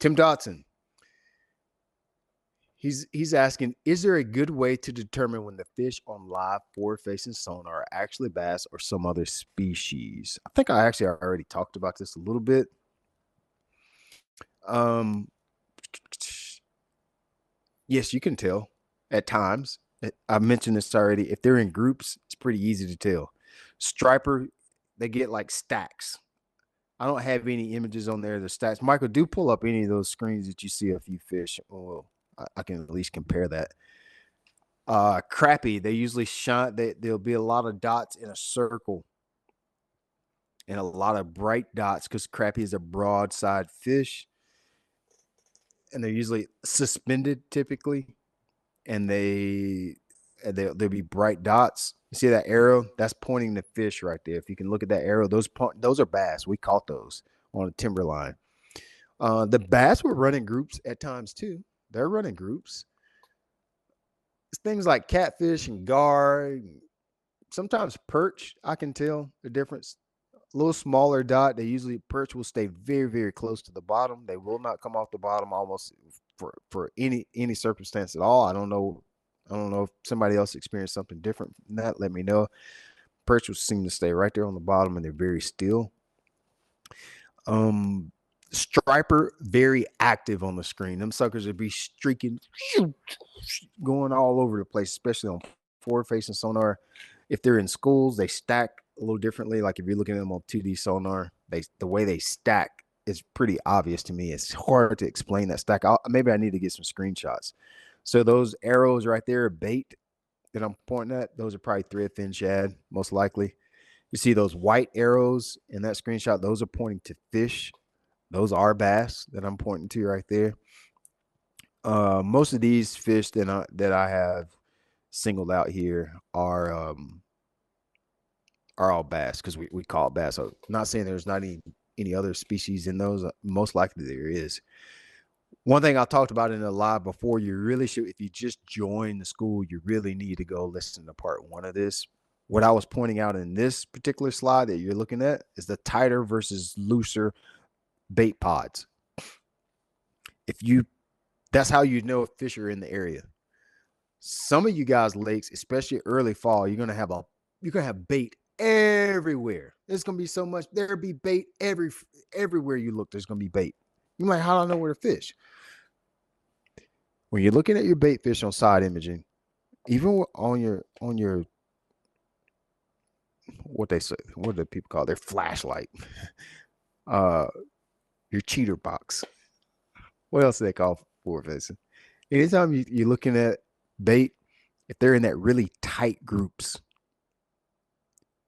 Tim Dotson. He's asking, is there a good way to determine when the fish on live forward-facing sonar are actually bass or some other species? I think I actually already talked about this a little bit. Yes, you can tell at times. I mentioned this already. If they're in groups, it's pretty easy to tell. Striper, they get like stacks. I don't have any images on there. The stacks. Michael, do pull up any of those screens that you see a few fish. Well, I can at least compare that. Crappie, they usually shine. There'll be a lot of dots in a circle and a lot of bright dots because crappie is a broadside fish. And they're usually suspended typically. And there'll be bright dots. You see that arrow? That's pointing the fish right there. If you can look at that arrow, those are bass. We caught those on a timber line. The bass were running groups at times too. They're running groups. It's things like catfish and gar. Sometimes perch, I can tell the difference. A little smaller dot. Perch will stay very, very close to the bottom. They will not come off the bottom almost for any circumstance at all. I don't know if somebody else experienced something different than that. Let me know. Perch will seem to stay right there on the bottom and they're very still. Striper, very active on the screen. Them suckers would be streaking, going all over the place, especially on forward-facing sonar. If they're in schools, they stack a little differently. Like if you're looking at them on 2D sonar, the way they stack is pretty obvious to me. It's hard to explain that stack. Maybe I need to get some screenshots. So those arrows right there, bait that I'm pointing at, those are probably threadfin shad, most likely. You see those white arrows in that screenshot, those are pointing to fish. Those are bass that I'm pointing to right there. Most of these fish that I have singled out here are all bass because we call it bass. So I'm not saying there's not any other species in those. Most likely there is. One thing I talked about in the live before, you really should, if you just join the school, you really need to go listen to part 1 of this. What I was pointing out in this particular slide that you're looking at is the tighter versus looser bait pods. That's how you know if fish are in the area. Some of you guys lakes, especially early fall, you're gonna have bait everywhere. There's gonna be so much. There'll be bait everywhere you look. There's gonna be bait. You're like, how do I know where to fish? When you're looking at your bait fish on side imaging, even on your what do people call it? Their flashlight, your cheater box. What else do they call forward facing? Anytime you're looking at bait, if they're in that really tight groups,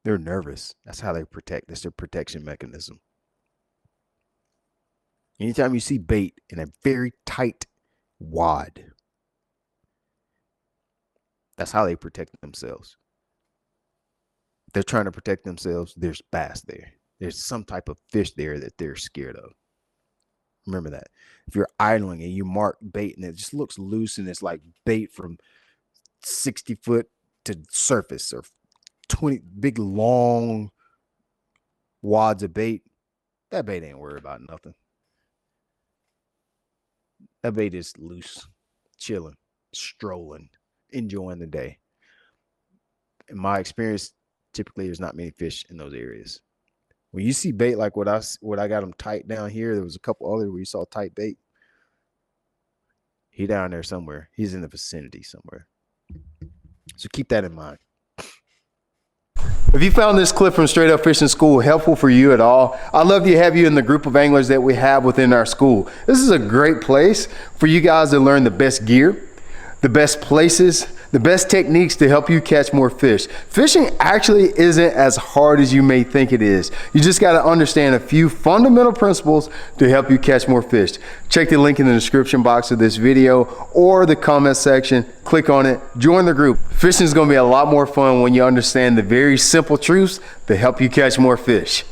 they're nervous. That's how they protect. That's their protection mechanism. Anytime you see bait in a very tight wad, that's how they protect themselves. If they're trying to protect themselves, there's bass there. There's some type of fish there that they're scared of. Remember that. If you're idling and you mark bait and it just looks loose and it's like bait from 60 foot to surface or 20 big long wads of bait, that bait ain't worried about nothing. That bait is loose, chilling, strolling, enjoying the day. In my experience, typically there's not many fish in those areas. When you see bait like what I got them tight down here, there was a couple other where you saw tight bait. He down there somewhere. He's in the vicinity somewhere. So keep that in mind. If you found this clip from Straight Up Fishing School helpful for you at all, I'd love to have you in the group of anglers that we have within our school. This is a great place for you guys to learn the best gear, the best places, the best techniques to help you catch more fish. Fishing actually isn't as hard as you may think it is. You just got to understand a few fundamental principles to help you catch more fish. Check the link in the description box of this video or the comment section. Click on it, join the group. Fishing is going to be a lot more fun when you understand the very simple truths to help you catch more fish.